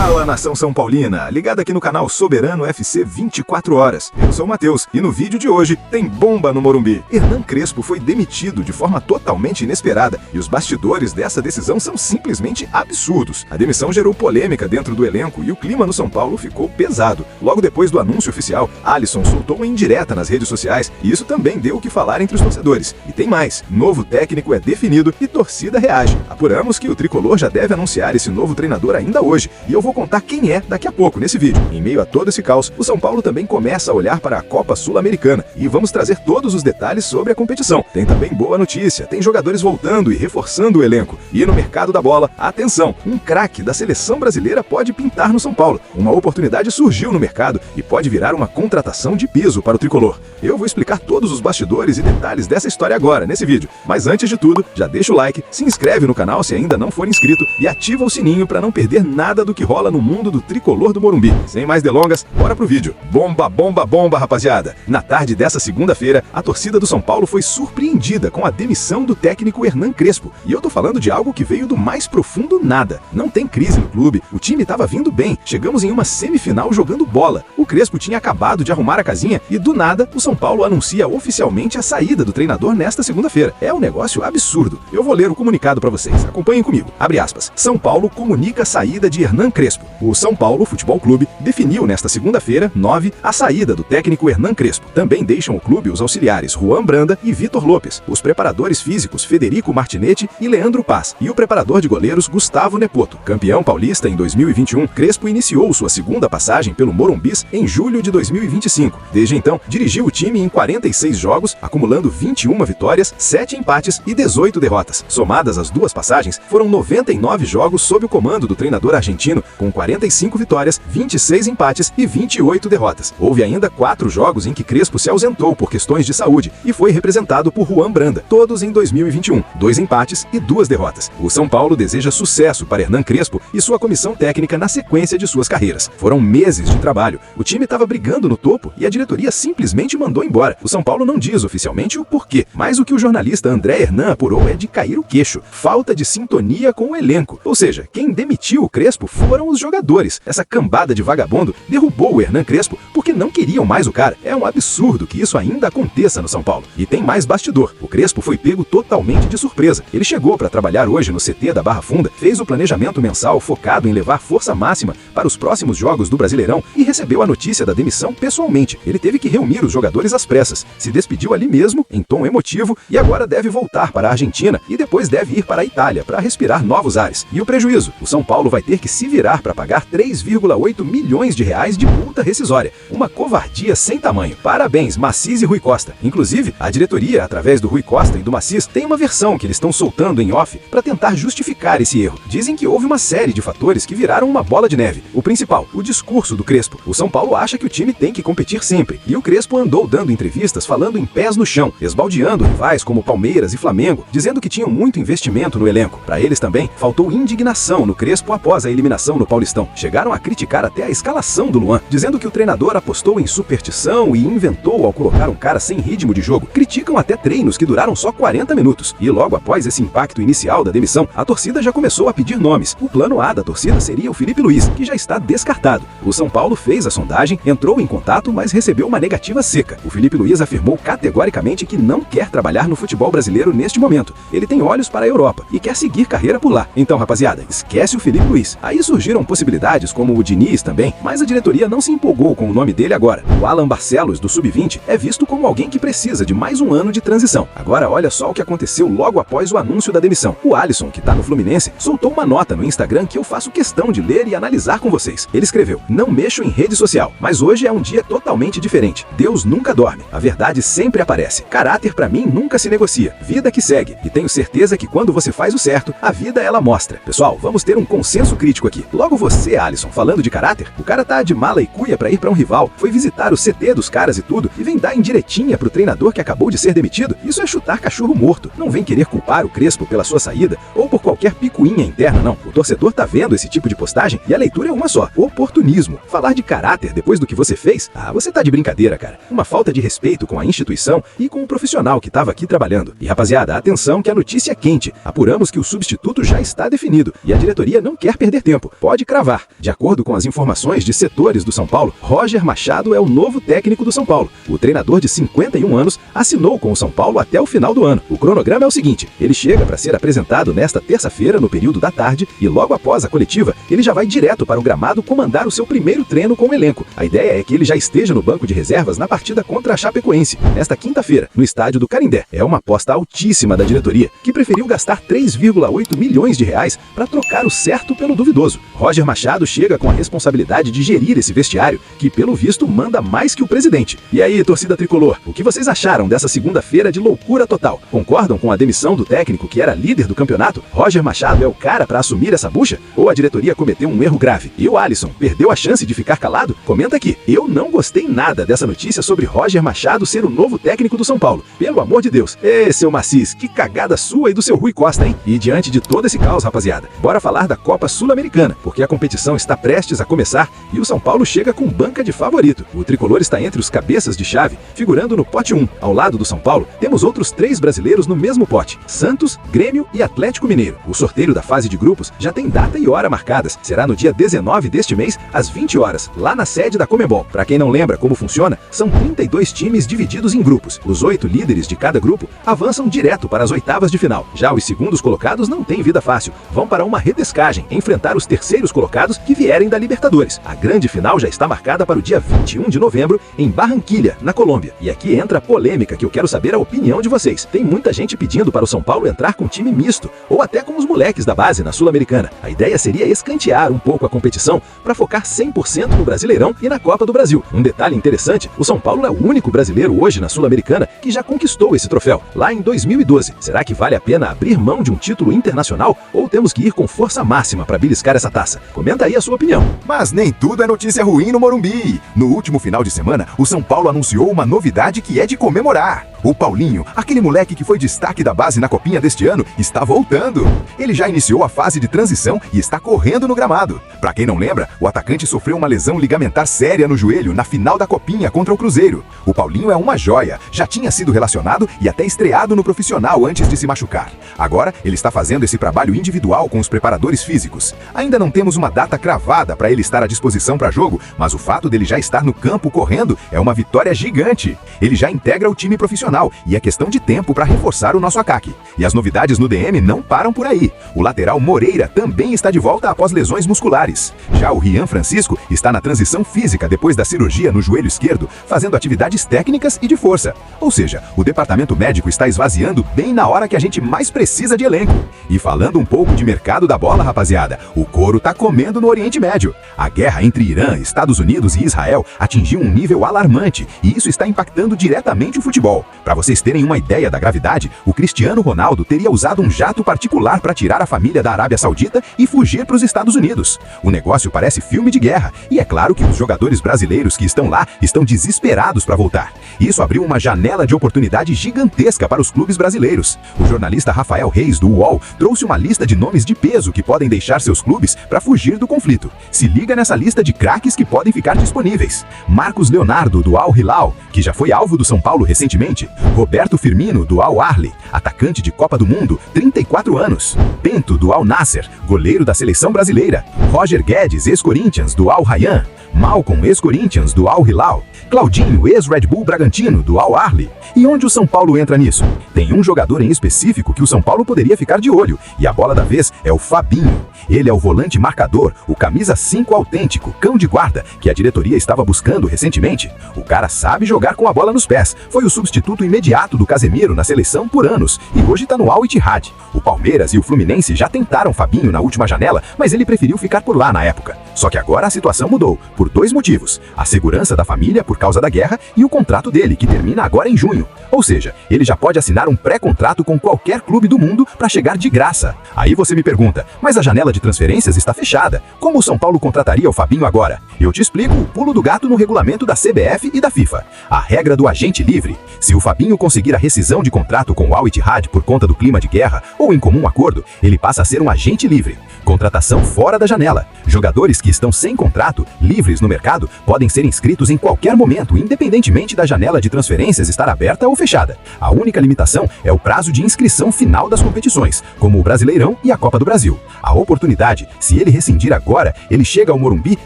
Fala, nação São Paulina, ligado aqui no canal Soberano FC 24 horas. Eu sou o Matheus e no vídeo de hoje tem bomba no Morumbi. Hernan Crespo foi demitido de forma totalmente inesperada e os bastidores dessa decisão são simplesmente absurdos. A demissão gerou polêmica dentro do elenco e o clima no São Paulo ficou pesado. Logo depois do anúncio oficial, Alisson soltou uma indireta nas redes sociais e isso também deu o que falar entre os torcedores. E tem mais, novo técnico é definido e torcida reage. Apuramos que o tricolor já deve anunciar esse novo treinador ainda hoje e eu vou contar quem é daqui a pouco nesse vídeo. Em meio a todo esse caos, o São Paulo também começa a olhar para a Copa Sul-Americana e vamos trazer todos os detalhes sobre a competição. Tem também boa notícia, tem jogadores voltando e reforçando o elenco. E no mercado da bola, atenção, um craque da seleção brasileira pode pintar no São Paulo. Uma oportunidade surgiu no mercado e pode virar uma contratação de peso para o tricolor. Eu vou explicar todos os bastidores e detalhes dessa história agora, nesse vídeo. Mas antes de tudo, já deixa o like, se inscreve no canal se ainda não for inscrito e ativa o sininho para não perder nada do que rola no mundo do tricolor do Morumbi. Sem mais delongas, bora pro vídeo. Bomba, bomba, bomba, rapaziada! Na tarde dessa segunda-feira, a torcida do São Paulo foi surpreendida com a demissão do técnico Hernan Crespo. E eu tô falando de algo que veio do mais profundo nada. Não tem crise no clube, o time tava vindo bem, chegamos em uma semifinal jogando bola. O Crespo tinha acabado de arrumar a casinha e do nada o São Paulo anuncia oficialmente a saída do treinador nesta segunda-feira. É um negócio absurdo. Eu vou ler o comunicado para vocês. Acompanhem comigo. Abre aspas. São Paulo comunica a saída de Hernan Crespo. O São Paulo Futebol Clube definiu nesta segunda-feira, 9, a saída do técnico Hernan Crespo. Também deixam o clube os auxiliares Juan Branda e Vitor Lopes, os preparadores físicos Federico Martinetti e Leandro Paz e o preparador de goleiros Gustavo Nepoto. Campeão paulista em 2021, Crespo iniciou sua segunda passagem pelo Morumbis em julho de 2025. Desde então, dirigiu o time em 46 jogos, acumulando 21 vitórias, 7 empates e 18 derrotas. Somadas as duas passagens, foram 99 jogos sob o comando do treinador argentino, com 45 vitórias, 26 empates e 28 derrotas. Houve ainda 4 jogos em que Crespo se ausentou por questões de saúde e foi representado por Juan Branda, todos em 2021, 2 empates e 2 derrotas. O São Paulo deseja sucesso para Hernan Crespo e sua comissão técnica na sequência de suas carreiras. Foram meses de trabalho, o time estava brigando no topo e a diretoria simplesmente mandou embora. O São Paulo não diz oficialmente o porquê, mas o que o jornalista André Hernan apurou é de cair o queixo. Falta de sintonia com o elenco. Ou seja, quem demitiu o Crespo foram os jogadores. Essa cambada de vagabundo derrubou o Hernan Crespo porque não queriam mais o cara. É um absurdo que isso ainda aconteça no São Paulo. E tem mais bastidor. O Crespo foi pego totalmente de surpresa. Ele chegou para trabalhar hoje no CT da Barra Funda, fez o planejamento mensal focado em levar força máxima para os próximos jogos do Brasileirão e recebeu a notícia da demissão pessoalmente. Ele teve que reunir os jogadores às pressas, se despediu ali mesmo, em tom emotivo, e agora deve voltar para a Argentina e depois deve ir para a Itália para respirar novos ares. E o prejuízo? O São Paulo vai ter que se virar para pagar 3,8 milhões de reais de multa rescisória. Uma covardia sem tamanho. Parabéns, Maciz e Rui Costa. Inclusive, a diretoria, através do Rui Costa e do Maciz, tem uma versão que eles estão soltando em off para tentar justificar esse erro. Dizem que houve uma série de fatores que viraram uma bola de neve. O principal, o discurso do Crespo. O São Paulo acha que o time tem que competir sempre. E o Crespo andou dando entrevistas falando em pés no chão, esbaldeando rivais como Palmeiras e Flamengo, dizendo que tinham muito investimento no elenco. Para eles também, faltou indignação no Crespo após a eliminação no Paulistão. Chegaram a criticar até a escalação do Luan, dizendo que o treinador apostou em superstição e inventou ao colocar um cara sem ritmo de jogo. Criticam até treinos que duraram só 40 minutos. E logo após esse impacto inicial da demissão, a torcida já começou a pedir nomes. O plano A da torcida seria o Felipe Luiz, que já está descartado. O São Paulo fez a sondagem, entrou em contato, mas recebeu uma negativa seca. O Felipe Luiz afirmou categoricamente que não quer trabalhar no futebol brasileiro neste momento. Ele tem olhos para a Europa e quer seguir carreira por lá. Então, rapaziada, esquece o Felipe Luiz. Aí surgiram possibilidades como o Diniz também, mas a diretoria não se empolgou com o nome dele agora. O Alan Barcelos, do Sub-20, é visto como alguém que precisa de mais um ano de transição. Agora, olha só o que aconteceu logo após o anúncio da demissão. O Alisson, que tá no Fluminense, soltou uma nota no Instagram que eu faço questão de ler e analisar com vocês. Ele escreveu: "Não mexo em rede social, mas hoje é um dia totalmente diferente. Deus nunca dorme. A verdade sempre aparece. Caráter pra mim nunca se negocia. Vida que segue. E tenho certeza que quando você faz o certo, a vida ela mostra." Pessoal, vamos ter um consenso crítico aqui. Logo você, Alisson, falando de caráter, o cara tá de mala e cuia pra ir pra um rival, foi visitar o CT dos caras e tudo, e vem dar indiretinha pro treinador que acabou de ser demitido. Isso é chutar cachorro morto. Não vem querer culpar o Crespo pela sua saída ou por qualquer picuinha interna, não. O torcedor tá vendo esse tipo de postagem e a leitura é uma só: oportunismo. Falar de caráter depois do que você fez? Ah, você tá de brincadeira, cara. Uma falta de respeito com a instituição e com o profissional que tava aqui trabalhando. E rapaziada, atenção que a notícia é quente. Apuramos que o substituto já está definido e a diretoria não quer perder tempo. Pode pode cravar. De acordo com as informações de setores do São Paulo, Roger Machado é o novo técnico do São Paulo. O treinador de 51 anos assinou com o São Paulo até o final do ano. O cronograma é o seguinte: ele chega para ser apresentado nesta terça-feira, no período da tarde, e logo após a coletiva, ele já vai direto para o gramado comandar o seu primeiro treino com o elenco. A ideia é que ele já esteja no banco de reservas na partida contra a Chapecoense, nesta quinta-feira, no estádio do Canindé. É uma aposta altíssima da diretoria, que preferiu gastar 3,8 milhões de reais para trocar o certo pelo duvidoso. Roger Machado chega com a responsabilidade de gerir esse vestiário, que pelo visto manda mais que o presidente. E aí, torcida tricolor, o que vocês acharam dessa segunda-feira de loucura total? Concordam com a demissão do técnico que era líder do campeonato? Roger Machado é o cara para assumir essa bucha? Ou a diretoria cometeu um erro grave? E o Alisson perdeu a chance de ficar calado? Comenta aqui. Eu não gostei nada dessa notícia sobre Roger Machado ser o novo técnico do São Paulo. Pelo amor de Deus. Ê, seu Macis, que cagada sua e do seu Rui Costa, hein? E diante de todo esse caos, rapaziada, bora falar da Copa Sul-Americana, porque a competição está prestes a começar e o São Paulo chega com banca de favorito. O tricolor está entre os cabeças de chave, figurando no pote 1. Ao lado do São Paulo, temos outros 3 brasileiros no mesmo pote: Santos, Grêmio e Atlético Mineiro. O sorteio da fase de grupos já tem data e hora marcadas. Será no dia 19 deste mês, às 20 horas, lá na sede da Conmebol. Para quem não lembra como funciona, são 32 times divididos em grupos. Os 8 líderes de cada grupo avançam direto para as oitavas de final. Já os segundos colocados não têm vida fácil. Vão para uma repescagem, enfrentar os terceiros colocados que vierem da Libertadores. A grande final já está marcada para o dia 21 de novembro, em Barranquilha, na Colômbia. E aqui entra a polêmica, que eu quero saber a opinião de vocês. Tem muita gente pedindo para o São Paulo entrar com time misto, ou até com os moleques da base na Sul-Americana. A ideia seria escantear um pouco a competição para focar 100% no Brasileirão e na Copa do Brasil. Um detalhe interessante: o São Paulo é o único brasileiro hoje na Sul-Americana que já conquistou esse troféu, lá em 2012. Será que vale a pena abrir mão de um título internacional, ou temos que ir com força máxima para beliscar essa taça? Comenta aí a sua opinião. Mas nem tudo é notícia ruim no Morumbi. No último final de semana, o São Paulo anunciou uma novidade que é de comemorar. O Paulinho, aquele moleque que foi destaque da base na Copinha deste ano, está voltando. Ele já iniciou a fase de transição e está correndo no gramado. Para quem não lembra, o atacante sofreu uma lesão ligamentar séria no joelho na final da Copinha contra o Cruzeiro. O Paulinho é uma joia, já tinha sido relacionado e até estreado no profissional antes de se machucar. Agora, ele está fazendo esse trabalho individual com os preparadores físicos. Ainda não temos uma data cravada para ele estar à disposição para jogo, mas o fato dele já estar no campo correndo é uma vitória gigante. Ele já integra o time profissional e é questão de tempo para reforçar o nosso ataque. E as novidades no DM não param por aí. O lateral Moreira também está de volta após lesões musculares. Já o Rian Francisco está na transição física depois da cirurgia no joelho esquerdo, fazendo atividades técnicas e de força. Ou seja, o departamento médico está esvaziando bem na hora que a gente mais precisa de elenco. E falando um pouco de mercado da bola, rapaziada, o couro tá comendo no Oriente Médio. A guerra entre Irã, Estados Unidos e Israel atingiu um nível alarmante e isso está impactando diretamente o futebol. Para vocês terem uma ideia da gravidade, o Cristiano Ronaldo teria usado um jato particular para tirar a família da Arábia Saudita e fugir para os Estados Unidos. O negócio parece filme de guerra e é claro que os jogadores brasileiros que estão lá estão desesperados para voltar. Isso abriu uma janela de oportunidade gigantesca para os clubes brasileiros. O jornalista Rafael Reis, do UOL, trouxe uma lista de nomes de peso que podem deixar seus clubes para fugir do conflito. Se liga nessa lista de craques que podem ficar disponíveis: Marcos Leonardo, do Al Hilal, que já foi alvo do São Paulo recentemente; Roberto Firmino, do Al Ahly, atacante de Copa do Mundo, 34 anos; Bento, do Al Nassr, goleiro da seleção brasileira; Roger Guedes, ex-Corinthians, do Al Rayyan; Malcom, ex-Corinthians, do Al Hilal; Claudinho, ex-Red Bull Bragantino, do Al Ahly. E onde o São Paulo entra nisso? Tem um jogador em específico que o São Paulo poderia ficar de olho, e a bola da vez é o Fabinho. Ele é o volante marcador, o camisa 5 autêntico, cão de guarda, que a diretoria estava buscando recentemente. O cara sabe jogar com a bola nos pés, foi o substituto imediato do Casemiro na seleção por anos, e hoje está no Al Ittihad. O Palmeiras e o Fluminense já tentaram Fabinho na última janela, mas ele preferiu ficar por lá na época. Só que agora a situação mudou, por 2 motivos: a segurança da família por causa da guerra e o contrato dele, que termina agora em junho. Ou seja, ele já pode assinar um pré-contrato com qualquer clube do mundo para chegar de graça. Aí você me pergunta, mas a janela de transferências está fechada. Como o São Paulo contrataria o Fabinho agora? Eu te explico o pulo do gato no regulamento da CBF e da FIFA. A regra do agente livre. Se o Fabinho conseguir a rescisão de contrato com o Al Ittihad por conta do clima de guerra ou em comum acordo, ele passa a ser um agente livre. Contratação fora da janela. Jogadores que estão sem contrato, livres no mercado, podem ser inscritos em qualquer momento, independentemente da janela de transferências estar aberta ou fechada. A única limitação é o prazo de inscrição final das competições, como o Brasileirão e a Copa do Brasil. A oportunidade, se ele rescindir agora, ele chega ao Morumbi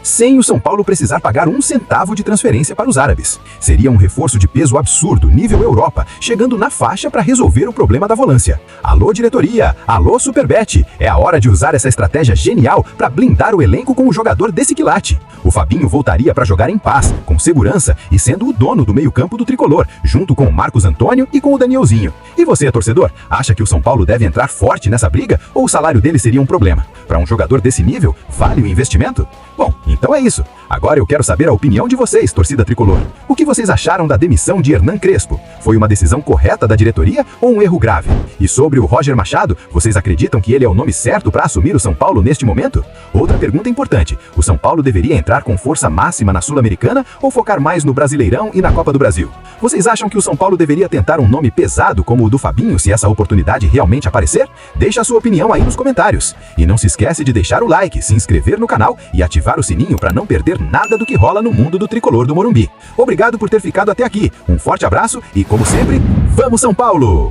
sem o São Paulo precisar pagar um centavo de transferência para os árabes. Seria um reforço de peso absurdo, nível Europa, chegando na faixa para resolver o problema da volância. Alô, diretoria! Alô, Superbet! É a hora de usar essa estratégia genial para blindar o elenco com um jogador desse quilate. O Fabinho voltaria para jogar em paz, com segurança e sendo o dono do meio-campo do tricolor, junto com o Marcos Antônio e com o Danielzinho. E você, torcedor, acha que o São Paulo deve entrar forte nessa briga ou o salário dele seria um problema? Para um jogador desse nível, vale o investimento? Bom, então é isso. Agora eu quero saber a opinião de vocês, torcida tricolor. O que vocês acharam da demissão de Hernan Crespo? Foi uma decisão correta da diretoria ou um erro grave? E sobre o Roger Machado, vocês acreditam que ele é o nome certo para assumir o São Paulo neste momento? Outra pergunta importante: o São Paulo deveria entrar com força máxima na Sul-Americana ou focar mais no Brasileirão e na Copa do Brasil? Vocês acham que o São Paulo deveria tentar um nome pesado como o do Fabinho se essa oportunidade realmente aparecer? Deixa a sua opinião aí nos comentários. E não se esquece de deixar o like, se inscrever no canal e ativar o sininho para não perder nada do que rola no mundo do tricolor do Morumbi. Obrigado por ter ficado até aqui. Um forte abraço e, como sempre, vamos São Paulo!